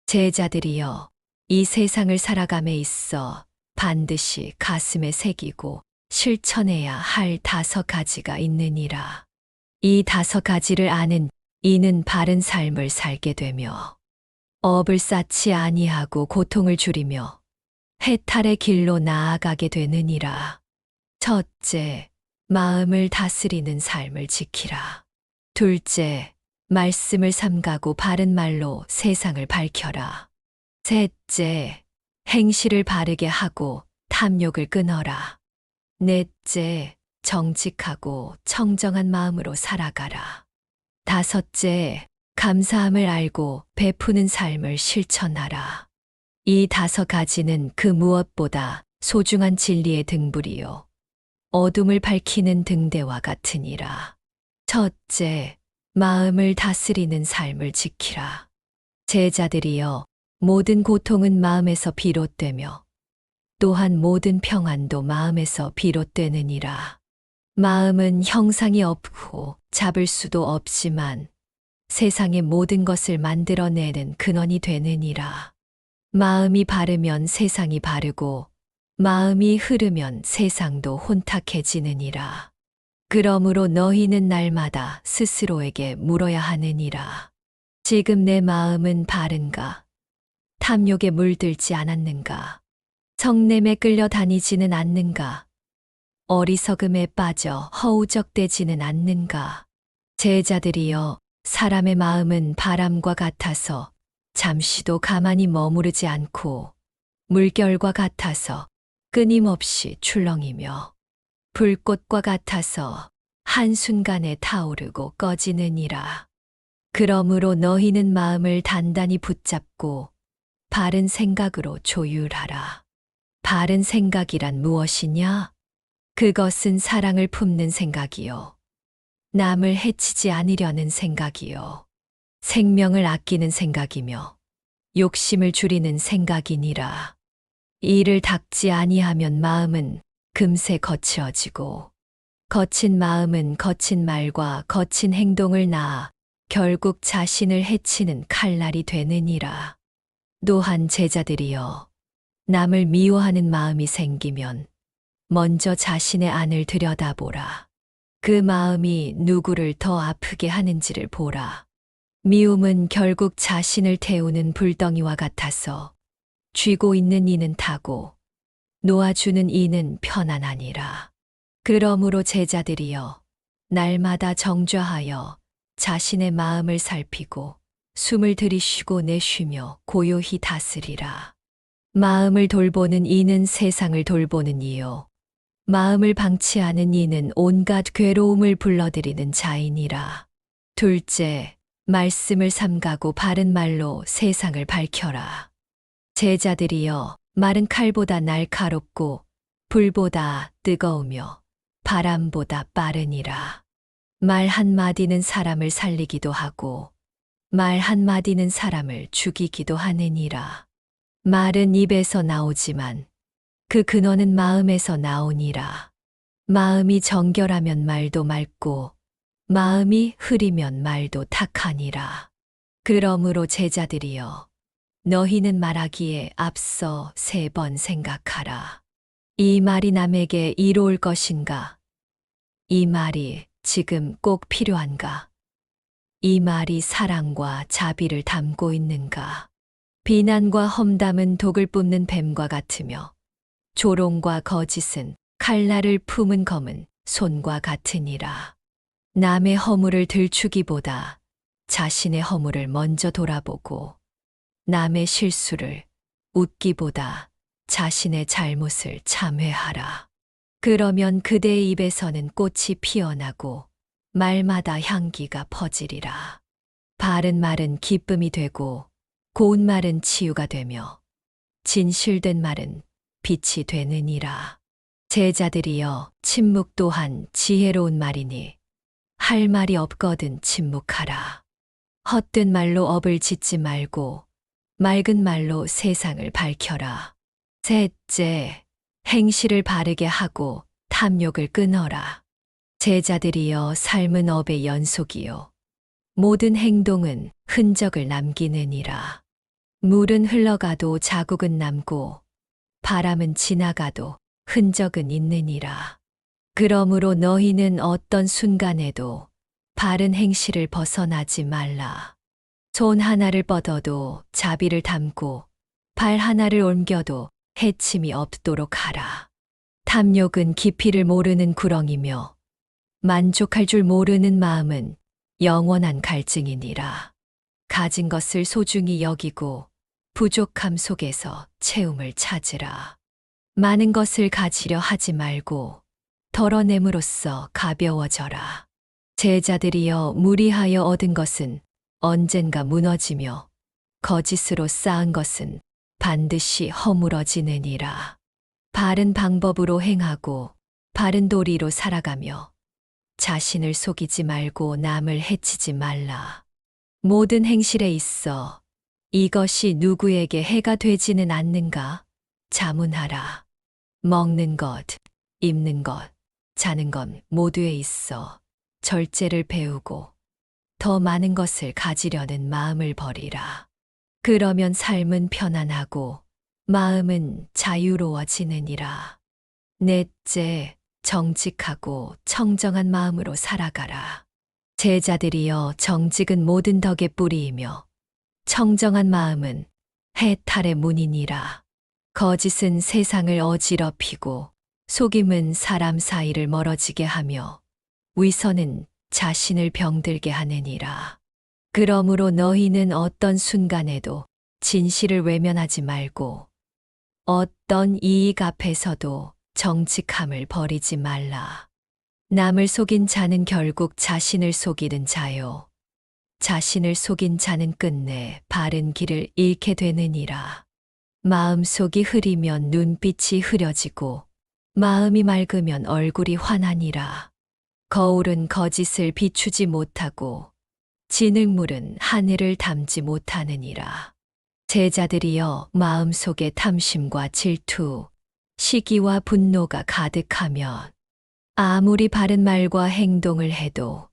제자들이여, 이 세상을 살아감에 있어 반드시 가슴에 새기고 실천해야 할 5가지가 있느니라. 이 5가지를 아는 이는 바른 삶을 살게 되며 업을 쌓지 아니하고 고통을 줄이며 해탈의 길로 나아가게 되느니라. 첫째, 마음을 다스리는 삶을 지키라. 둘째, 말씀을 삼가고 바른 말로 세상을 밝혀라. 셋째, 행실을 바르게 하고 탐욕을 끊어라. 넷째, 정직하고 청정한 마음으로 살아가라. 다섯째, 감사함을 알고 베푸는 삶을 실천하라. 이 5가지는 그 무엇보다 소중한 진리의 등불이요, 어둠을 밝히는 등대와 같으니라. 첫째, 마음을 다스리는 삶을 지키라. 제자들이여, 모든 고통은 마음에서 비롯되며 또한 모든 평안도 마음에서 비롯되느니라. 마음은 형상이 없고 잡을 수도 없지만 세상의 모든 것을 만들어내는 근원이 되느니라. 마음이 바르면 세상이 바르고 마음이 흐르면 세상도 혼탁해지느니라. 그러므로 너희는 날마다 스스로에게 물어야 하느니라. 지금 내 마음은 바른가? 탐욕에 물들지 않았는가? 성냄에 끌려다니지는 않는가? 어리석음에 빠져 허우적대지는 않는가? 제자들이여, 사람의 마음은 바람과 같아서 잠시도 가만히 머무르지 않고 물결과 같아서 끊임없이 출렁이며 불꽃과 같아서 한순간에 타오르고 꺼지느니라. 그러므로 너희는 마음을 단단히 붙잡고 바른 생각으로 조율하라. 바른 생각이란 무엇이냐? 그것은 사랑을 품는 생각이요, 남을 해치지 않으려는 생각이요, 생명을 아끼는 생각이며 욕심을 줄이는 생각이니라. 이를 닦지 아니하면 마음은 금세 거칠어지고 거친 마음은 거친 말과 거친 행동을 낳아 결국 자신을 해치는 칼날이 되느니라. 또한 제자들이여, 남을 미워하는 마음이 생기면 먼저 자신의 안을 들여다보라. 그 마음이 누구를 더 아프게 하는지를 보라. 미움은 결국 자신을 태우는 불덩이와 같아서 쥐고 있는 이는 타고 놓아주는 이는 편안하니라. 그러므로 제자들이여, 날마다 정좌하여 자신의 마음을 살피고 숨을 들이쉬고 내쉬며 고요히 다스리라. 마음을 돌보는 이는 세상을 돌보는 이요, 마음을 방치하는 이는 온갖 괴로움을 불러들이는 자이니라. 둘째, 말씀을 삼가고 바른 말로 세상을 밝혀라. 제자들이여, 말은 칼보다 날카롭고 불보다 뜨거우며 바람보다 빠르니라. 말 한마디는 사람을 살리기도 하고 말 한마디는 사람을 죽이기도 하느니라. 말은 입에서 나오지만 그 근원은 마음에서 나오니라. 마음이 정결하면 말도 맑고 마음이 흐리면 말도 탁하니라. 그러므로 제자들이여, 너희는 말하기에 앞서 3번 생각하라. 이 말이 남에게 이로울 것인가? 이 말이 지금 꼭 필요한가? 이 말이 사랑과 자비를 담고 있는가? 비난과 험담은 독을 뿜는 뱀과 같으며 조롱과 거짓은 칼날을 품은 검은 손과 같으니라. 남의 허물을 들추기보다 자신의 허물을 먼저 돌아보고 남의 실수를 웃기보다 자신의 잘못을 참회하라. 그러면 그대의 입에서는 꽃이 피어나고 말마다 향기가 퍼지리라. 바른 말은 기쁨이 되고 고운 말은 치유가 되며 진실된 말은 빛이 되느니라. 제자들이여, 침묵 또한 지혜로운 말이니 할 말이 없거든 침묵하라. 헛된 말로 업을 짓지 말고 맑은 말로 세상을 밝혀라. 셋째, 행실을 바르게 하고 탐욕을 끊어라. 제자들이여, 삶은 업의 연속이요, 모든 행동은 흔적을 남기느니라. 물은 흘러가도 자국은 남고 바람은 지나가도 흔적은 있느니라. 그러므로 너희는 어떤 순간에도 바른 행실을 벗어나지 말라. 손 하나를 뻗어도 자비를 담고 발 하나를 옮겨도 해침이 없도록 하라. 탐욕은 깊이를 모르는 구렁이며 만족할 줄 모르는 마음은 영원한 갈증이니라. 가진 것을 소중히 여기고 부족함 속에서 채움을 찾으라. 많은 것을 가지려 하지 말고 덜어냄으로써 가벼워져라. 제자들이여 무리하여 얻은 것은 언젠가 무너지며 거짓으로 쌓은 것은 반드시 허물어지느니라. 바른 방법으로 행하고 바른 도리로 살아가며 자신을 속이지 말고 남을 해치지 말라. 모든 행실에 있어 이것이 누구에게 해가 되지는 않는가? 자문하라. 먹는 것, 입는 것, 자는 것 모두에 있어 절제를 배우고 더 많은 것을 가지려는 마음을 버리라. 그러면 삶은 편안하고 마음은 자유로워지느니라. 넷째, 정직하고 청정한 마음으로 살아가라. 제자들이여 정직은 모든 덕의 뿌리이며 청정한 마음은 해탈의 문이니라. 거짓은 세상을 어지럽히고 속임은 사람 사이를 멀어지게 하며 위선은 자신을 병들게 하느니라. 그러므로 너희는 어떤 순간에도 진실을 외면하지 말고 어떤 이익 앞에서도 정직함을 버리지 말라. 남을 속인 자는 결국 자신을 속이는 자요. 자신을 속인 자는 끝내 바른 길을 잃게 되느니라. 마음속이 흐리면 눈빛이 흐려지고 마음이 맑으면 얼굴이 환하니라. 거울은 거짓을 비추지 못하고 진흙물은 하늘을 담지 못하느니라. 제자들이여 마음속에 탐심과 질투, 시기와 분노가 가득하면 아무리 바른 말과 행동을 해도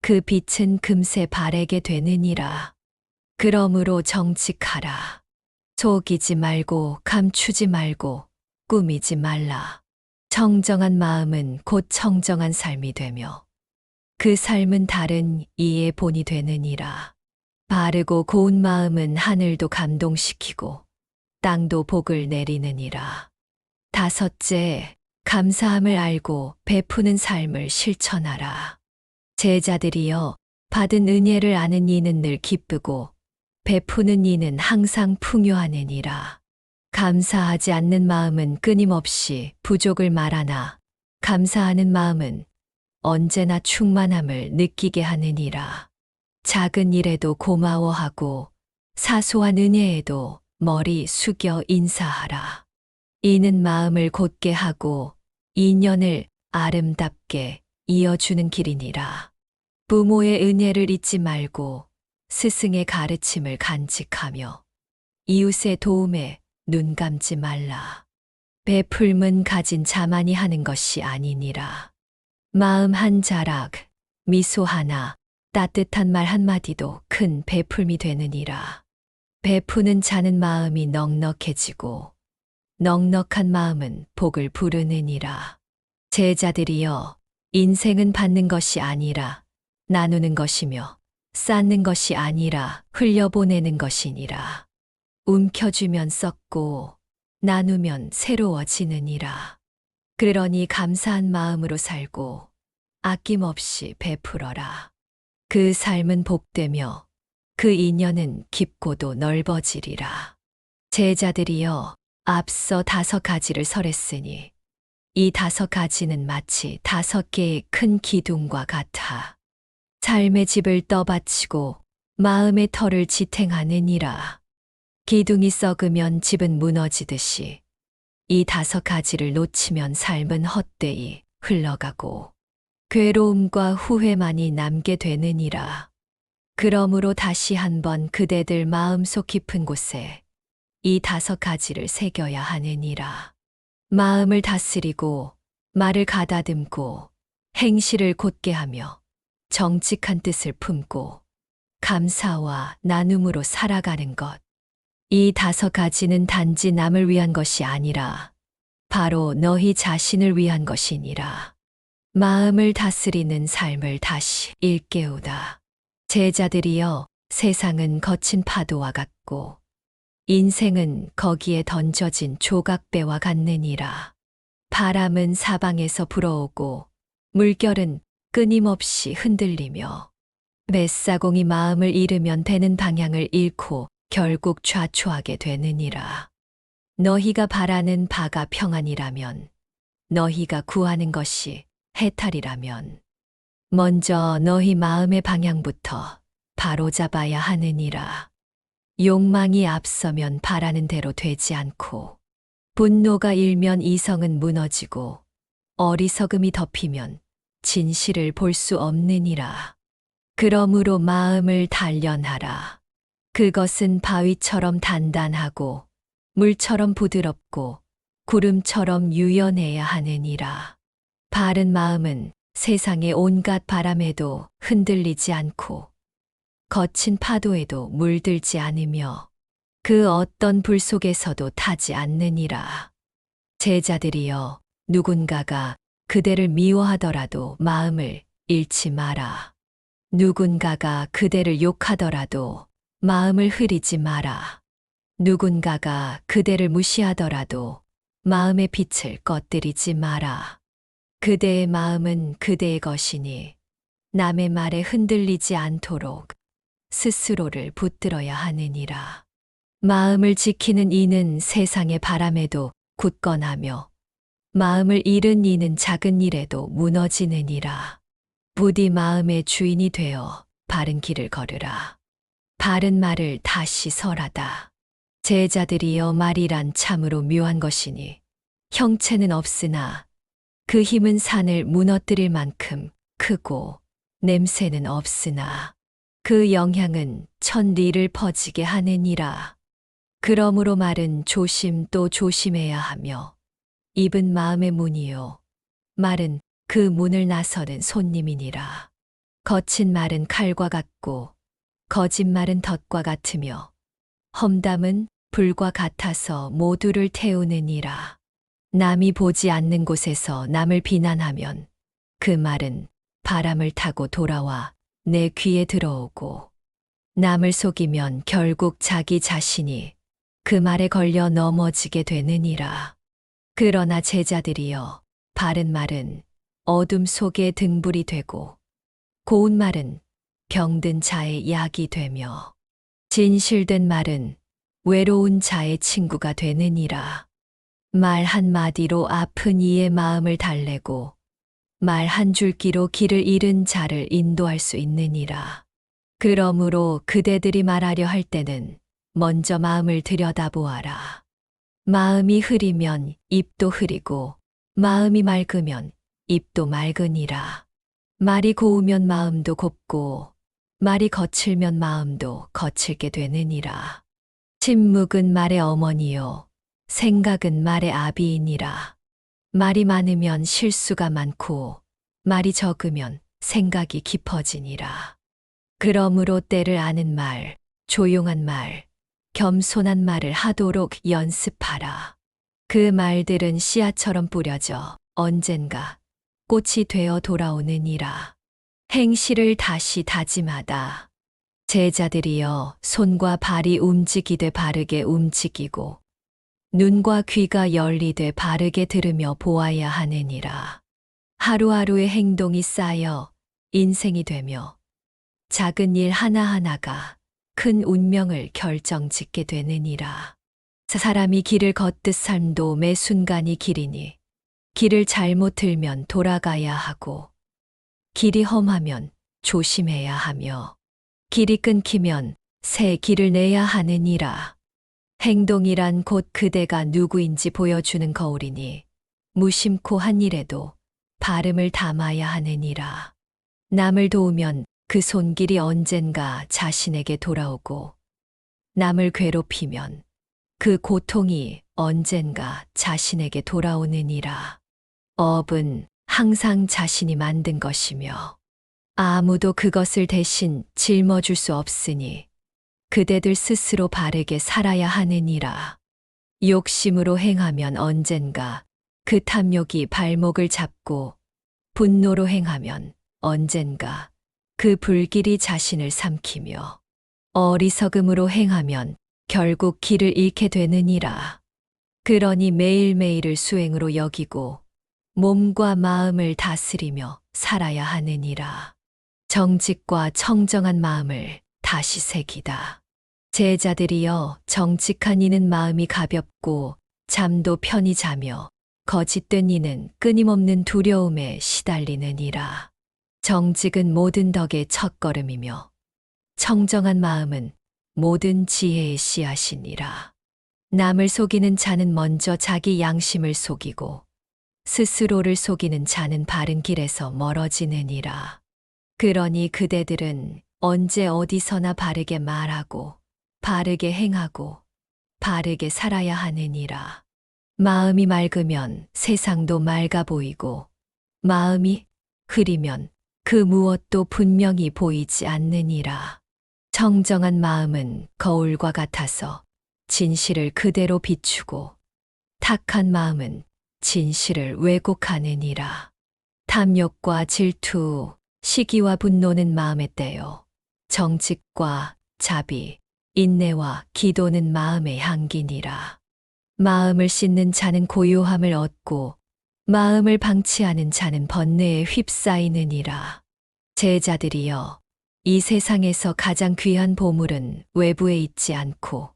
그 빛은 금세 바래게 되느니라. 그러므로 정직하라. 속이지 말고 감추지 말고 꾸미지 말라. 청정한 마음은 곧 청정한 삶이 되며 그 삶은 다른 이의 본이 되느니라. 바르고 고운 마음은 하늘도 감동시키고 땅도 복을 내리느니라. 다섯째, 감사함을 알고 베푸는 삶을 실천하라. 제자들이여 받은 은혜를 아는 이는 늘 기쁘고 베푸는 이는 항상 풍요하느니라. 감사하지 않는 마음은 끊임없이 부족을 말하나 감사하는 마음은 언제나 충만함을 느끼게 하느니라. 작은 일에도 고마워하고 사소한 은혜에도 머리 숙여 인사하라. 이는 마음을 곧게 하고 인연을 아름답게 이어주는 길이니라. 부모의 은혜를 잊지 말고 스승의 가르침을 간직하며 이웃의 도움에 눈 감지 말라. 베풀면 가진 자만이 하는 것이 아니니라. 마음 한 자락, 미소 하나, 따뜻한 말 한마디도 큰 베풀미 되느니라. 베푸는 자는 마음이 넉넉해지고 넉넉한 마음은 복을 부르느니라. 제자들이여 인생은 받는 것이 아니라 나누는 것이며 쌓는 것이 아니라 흘려보내는 것이니라. 움켜쥐면 썩고 나누면 새로워지느니라. 그러니 감사한 마음으로 살고 아낌없이 베풀어라. 그 삶은 복되며 그 인연은 깊고도 넓어지리라. 제자들이여 앞서 5가지를 설했으니 이 5가지는 마치 5개의 큰 기둥과 같아 삶의 집을 떠받치고 마음의 터를 지탱하느니라. 기둥이 썩으면 집은 무너지듯이 이 5가지를 놓치면 삶은 헛되이 흘러가고 괴로움과 후회만이 남게 되느니라. 그러므로 다시 한번 그대들 마음속 깊은 곳에 이 5가지를 새겨야 하느니라. 마음을 다스리고 말을 가다듬고 행실을 곧게 하며 정직한 뜻을 품고 감사와 나눔으로 살아가는 것. 이 5가지는 단지 남을 위한 것이 아니라 바로 너희 자신을 위한 것이니라. 마음을 다스리는 삶을 다시 일깨우다. 제자들이여, 세상은 거친 파도와 같고 인생은 거기에 던져진 조각배와 같느니라. 바람은 사방에서 불어오고 물결은 끊임없이 흔들리며 뱃사공이 마음을 잃으면 되는 방향을 잃고 결국 좌초하게 되느니라. 너희가 바라는 바가 평안이라면, 너희가 구하는 것이 해탈이라면 먼저 너희 마음의 방향부터 바로잡아야 하느니라. 욕망이 앞서면 바라는 대로 되지 않고 분노가 일면 이성은 무너지고 어리석음이 덮이면 진실을 볼 수 없느니라. 그러므로 마음을 단련하라. 그것은 바위처럼 단단하고 물처럼 부드럽고 구름처럼 유연해야 하느니라. 바른 마음은 세상의 온갖 바람에도 흔들리지 않고 거친 파도에도 물들지 않으며 그 어떤 불 속에서도 타지 않느니라. 제자들이여, 누군가가 그대를 미워하더라도 마음을 잃지 마라. 누군가가 그대를 욕하더라도 마음을 흐리지 마라. 누군가가 그대를 무시하더라도 마음의 빛을 꺼뜨리지 마라. 그대의 마음은 그대의 것이니 남의 말에 흔들리지 않도록 스스로를 붙들어야 하느니라. 마음을 지키는 이는 세상의 바람에도 굳건하며 마음을 잃은 이는 작은 일에도 무너지느니라. 부디 마음의 주인이 되어 바른 길을 걸으라. 바른 말을 다시 설하다. 제자들이여, 말이란 참으로 묘한 것이니 형체는 없으나 그 힘은 산을 무너뜨릴 만큼 크고 냄새는 없으나 그 영향은 천리를 퍼지게 하느니라. 그러므로 말은 조심 또 조심해야 하며 입은 마음의 문이요 말은 그 문을 나서는 손님이니라. 거친 말은 칼과 같고 거짓말은 덫과 같으며 험담은 불과 같아서 모두를 태우느니라. 남이 보지 않는 곳에서 남을 비난하면 그 말은 바람을 타고 돌아와 내 귀에 들어오고 남을 속이면 결국 자기 자신이 그 말에 걸려 넘어지게 되느니라. 그러나 제자들이여, 바른 말은 어둠 속의 등불이 되고 고운 말은 병든 자의 약이 되며 진실된 말은 외로운 자의 친구가 되느니라. 말 한마디로 아픈 이의 마음을 달래고 말 한 줄기로 길을 잃은 자를 인도할 수 있느니라. 그러므로 그대들이 말하려 할 때는 먼저 마음을 들여다보아라. 마음이 흐리면 입도 흐리고 마음이 맑으면 입도 맑으니라. 말이 고우면 마음도 곱고 말이 거칠면 마음도 거칠게 되느니라. 침묵은 말의 어머니요 생각은 말의 아비이니라. 말이 많으면 실수가 많고 말이 적으면 생각이 깊어지니라. 그러므로 때를 아는 말, 조용한 말, 겸손한 말을 하도록 연습하라. 그 말들은 씨앗처럼 뿌려져 언젠가 꽃이 되어 돌아오느니라. 행실을 다시 다짐하다. 제자들이여, 손과 발이 움직이되 바르게 움직이고 눈과 귀가 열리되 바르게 들으며 보아야 하느니라. 하루하루의 행동이 쌓여 인생이 되며 작은 일 하나하나가 큰 운명을 결정짓게 되느니라. 사람이 길을 걷듯 삶도 매 순간이 길이니 길을 잘못 들면 돌아가야 하고 길이 험하면 조심해야 하며 길이 끊기면 새 길을 내야 하느니라. 행동이란 곧 그대가 누구인지 보여주는 거울이니 무심코 한 일에도 발음을 담아야 하느니라. 남을 도우면 그 손길이 언젠가 자신에게 돌아오고 남을 괴롭히면 그 고통이 언젠가 자신에게 돌아오느니라. 업은 항상 자신이 만든 것이며 아무도 그것을 대신 짊어줄 수 없으니 그대들 스스로 바르게 살아야 하느니라. 욕심으로 행하면 언젠가 그 탐욕이 발목을 잡고 분노로 행하면 언젠가 그 불길이 자신을 삼키며 어리석음으로 행하면 결국 길을 잃게 되느니라. 그러니 매일매일을 수행으로 여기고 몸과 마음을 다스리며 살아야 하느니라. 정직과 청정한 마음을 다시 새기다. 제자들이여, 정직한 이는 마음이 가볍고 잠도 편히 자며 거짓된 이는 끊임없는 두려움에 시달리느니라. 정직은 모든 덕의 첫걸음이며 청정한 마음은 모든 지혜의 씨앗이니라. 남을 속이는 자는 먼저 자기 양심을 속이고 스스로를 속이는 자는 바른 길에서 멀어지느니라. 그러니 그대들은 언제 어디서나 바르게 말하고 바르게 행하고 바르게 살아야 하느니라. 마음이 맑으면 세상도 맑아 보이고 마음이 흐리면 그 무엇도 분명히 보이지 않느니라. 청정한 마음은 거울과 같아서 진실을 그대로 비추고 탁한 마음은 진실을 왜곡하느니라. 탐욕과 질투, 시기와 분노는 마음의 때요. 정직과 자비, 인내와 기도는 마음의 향기니라. 마음을 씻는 자는 고요함을 얻고 마음을 방치하는 자는 번뇌에 휩싸이느니라. 제자들이여, 이 세상에서 가장 귀한 보물은 외부에 있지 않고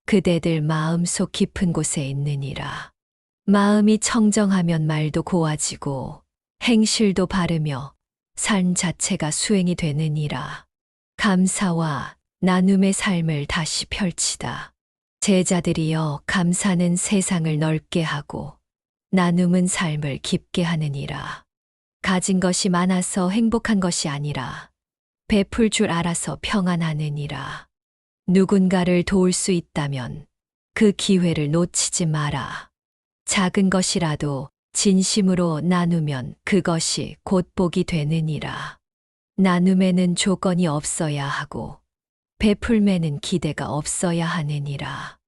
그대들 마음속 깊은 곳에 있느니라. 마음이 청정하면 말도 고와지고 행실도 바르며 삶 자체가 수행이 되느니라. 감사와 나눔의 삶을 다시 펼치다. 제자들이여, 감사는 세상을 넓게 하고 나눔은 삶을 깊게 하느니라. 가진 것이 많아서 행복한 것이 아니라 베풀 줄 알아서 평안하느니라. 누군가를 도울 수 있다면 그 기회를 놓치지 마라. 작은 것이라도 진심으로 나누면 그것이 곧 복이 되느니라. 나눔에는 조건이 없어야 하고 베풀매는 기대가 없어야 하느니라.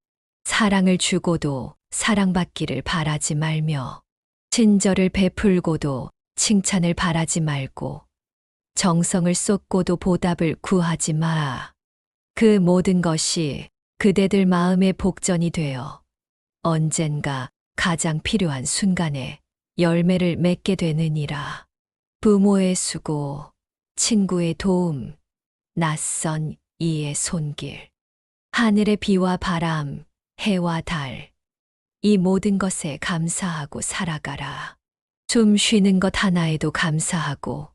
사랑을 주고도 사랑받기를 바라지 말며 친절을 베풀고도 칭찬을 바라지 말고 정성을 쏟고도 보답을 구하지 마. 그 모든 것이 그대들 마음의 복전이 되어 언젠가 가장 필요한 순간에 열매를 맺게 되느니라. 부모의 수고, 친구의 도움, 낯선 이의 손길, 하늘의 비와 바람, 해와 달, 이 모든 것에 감사하고 살아가라. 숨 쉬는 것 하나에도 감사하고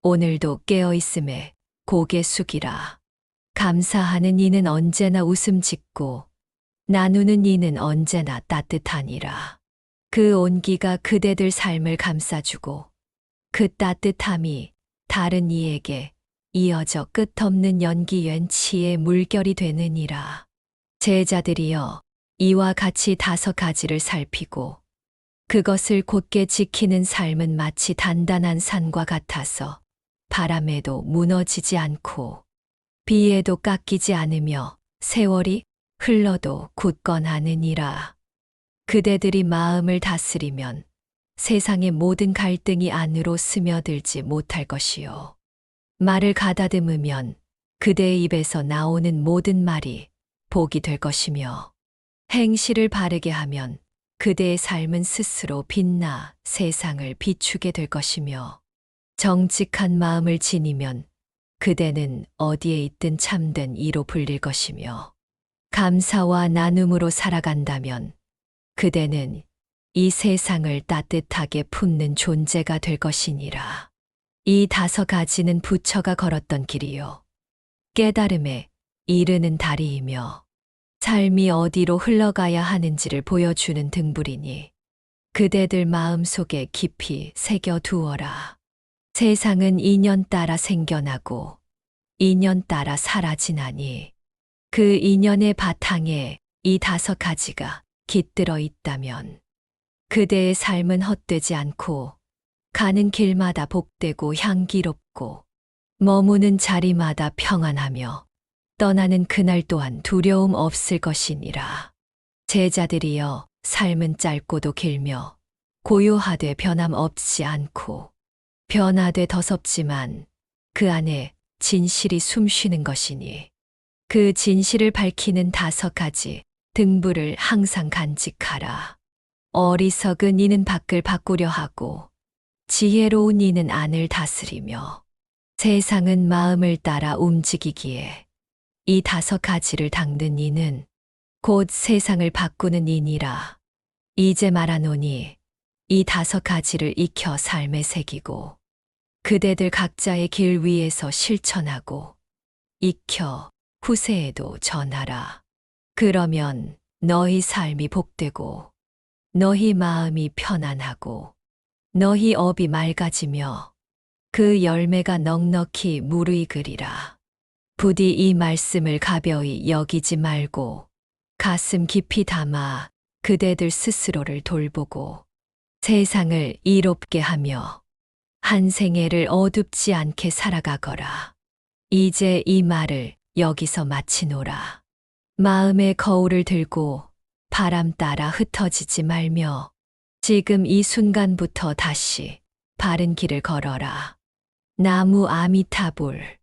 오늘도 깨어 있음에 고개 숙이라. 감사하는 이는 언제나 웃음 짓고 나누는 이는 언제나 따뜻하니라. 그 온기가 그대들 삶을 감싸주고 그 따뜻함이 다른 이에게 이어져 끝없는 연기연치의 물결이 되느니라. 제자들이여, 이와 같이 5가지를 살피고 그것을 곧게 지키는 삶은 마치 단단한 산과 같아서 바람에도 무너지지 않고 비에도 깎이지 않으며 세월이 흘러도 굳건하느니라. 그대들이 마음을 다스리면 세상의 모든 갈등이 안으로 스며들지 못할 것이요. 말을 가다듬으면 그대의 입에서 나오는 모든 말이 복이 될 것이며 행실을 바르게 하면 그대의 삶은 스스로 빛나 세상을 비추게 될 것이며 정직한 마음을 지니면 그대는 어디에 있든 참된 이로 불릴 것이며 감사와 나눔으로 살아간다면 그대는 이 세상을 따뜻하게 품는 존재가 될 것이니라. 이 5가지는 부처가 걸었던 길이요. 깨달음에 이르는 다리이며 삶이 어디로 흘러가야 하는지를 보여주는 등불이니 그대들 마음속에 깊이 새겨두어라. 세상은 인연 따라 생겨나고 인연 따라 사라지나니 그 인연의 바탕에 이 5가지가 깃들어 있다면 그대의 삶은 헛되지 않고 가는 길마다 복되고 향기롭고 머무는 자리마다 평안하며 떠나는 그날 또한 두려움 없을 것이니라. 제자들이여, 삶은 짧고도 길며 고요하되 변함없지 않고 변화돼 더섭지만 그 안에 진실이 숨쉬는 것이니 그 진실을 밝히는 5가지 등불을 항상 간직하라. 어리석은 이는 밖을 바꾸려 하고 지혜로운 이는 안을 다스리며 세상은 마음을 따라 움직이기에 이 5가지를 닦는 이는 곧 세상을 바꾸는 이니라. 이제 말하노니 이 5가지를 익혀 삶에 새기고 그대들 각자의 길 위에서 실천하고 익혀 후세에도 전하라. 그러면 너희 삶이 복되고 너희 마음이 편안하고 너희 업이 맑아지며 그 열매가 넉넉히 무르익으리라. 부디 이 말씀을 가벼이 여기지 말고 가슴 깊이 담아 그대들 스스로를 돌보고 세상을 이롭게 하며 한 생애를 어둡지 않게 살아가거라. 이제 이 말을 여기서 마치노라. 마음의 거울을 들고 바람 따라 흩어지지 말며 지금 이 순간부터 다시 바른 길을 걸어라. 나무 아미타불.